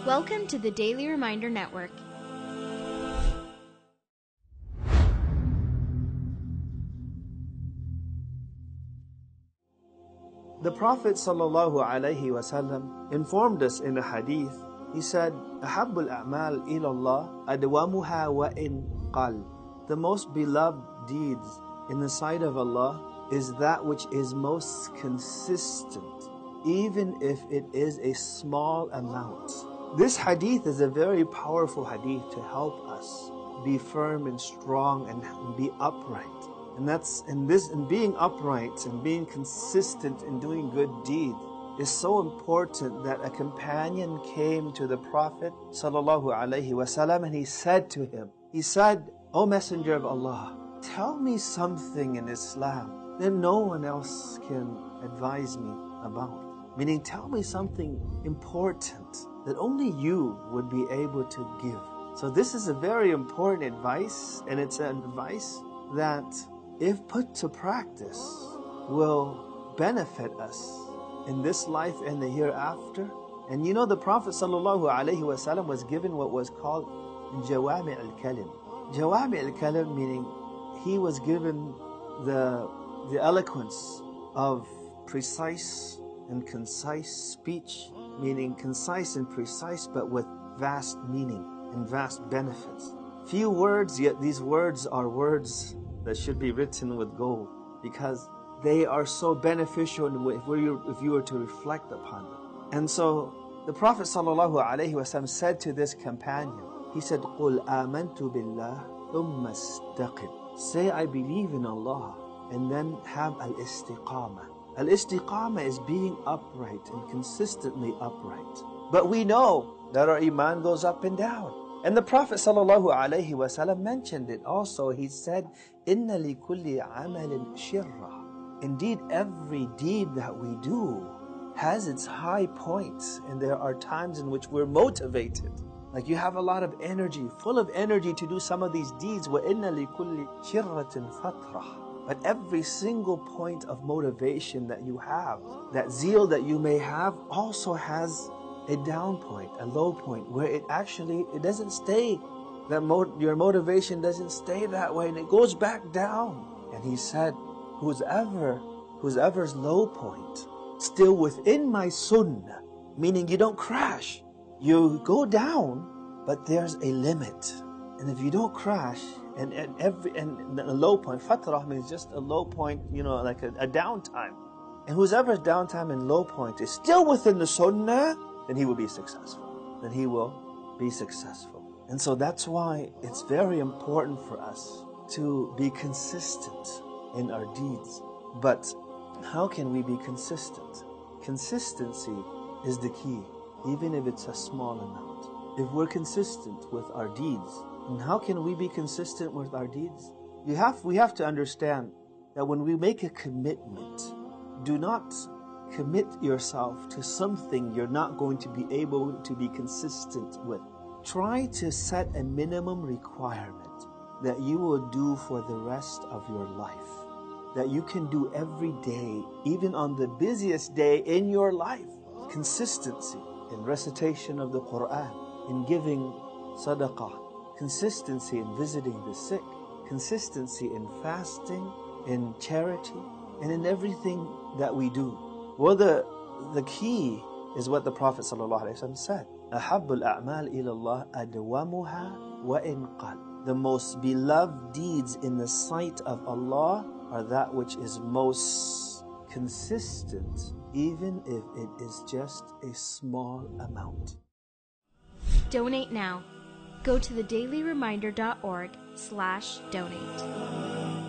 Welcome to the Daily Reminder Network. The Prophet ﷺ informed us in a hadith. He said, أَحَبُّ الْأَعْمَالِ إِلَى اللَّهِ أَدْوَمُهَا وَإِنْ قَلَّ. The most beloved deeds in the sight of Allah is that which is most consistent, even if it is a small amount. This hadith is a very powerful hadith to help us be firm and strong and be upright. And being upright and being consistent in doing good deeds is so important that a companion came to the Prophet ﷺ and he said to him, O Messenger of Allah, tell me something in Islam that no one else can advise me about. Meaning, tell me something important that only you would be able to give. So this is a very important advice, and it's an advice that, if put to practice, will benefit us in this life and the hereafter. And you know, the Prophet ﷺ was given what was called Jawami al-Kalim. Jawami al-Kalim meaning he was given the eloquence of precise and concise speech, meaning concise and precise but with vast meaning and vast benefits. Few words, yet these words are words that should be written with gold, because they are so beneficial if you were to reflect upon them. And so the Prophet ﷺ said to this companion, he said, قُلْ آمَنْتُ بِاللَّهِ ثُمَّ اسْتَقِمْ. Say, I believe in Allah, and then have al-istiqamah. Al-istiqamah is being upright and consistently upright. But we know that our iman goes up and down. And the Prophet ﷺ mentioned it also. He said, إِنَّ لِكُلِّ عَمَلٍ شِرَّةٍ. Indeed, every deed that we do has its high points, and there are times in which we're motivated. Like you have a lot of energy, full of energy to do some of these deeds. وَإِنَّ لِكُلِّ شِرَّةٍ فَتْرَةٍ. But every single point of motivation that you have, that zeal that you may have, also has a down point, a low point, where it doesn't stay, your motivation doesn't stay that way, and it goes back down. And he said, whoever's low point, still within my sunnah, meaning you don't crash, you go down, but there's a limit. And if you don't crash, and a low point, fatrah means just a low point, like a downtime. And whoever's downtime and low point is still within the sunnah, then he will be successful. And so that's why it's very important for us to be consistent in our deeds. But how can we be consistent? Consistency is the key, even if it's a small amount. If we're consistent with our deeds, and how can we be consistent with our deeds? We have to understand that when we make a commitment, do not commit yourself to something you're not going to be able to be consistent with. Try to set a minimum requirement that you will do for the rest of your life, that you can do every day, even on the busiest day in your life. Consistency in recitation of the Quran, in giving sadaqah, consistency in visiting the sick, consistency in fasting, in charity, and in everything that we do. Well, the key is what the Prophet ﷺ said. أَحَبُّ الْأَعْمَالِ إِلَى اللَّهِ أَدْوَمُهَا وَإِنْ قَلَّ. The most beloved deeds in the sight of Allah are that which is most consistent, even if it is just a small amount. Donate now. Go to thedailyreminder.org/donate.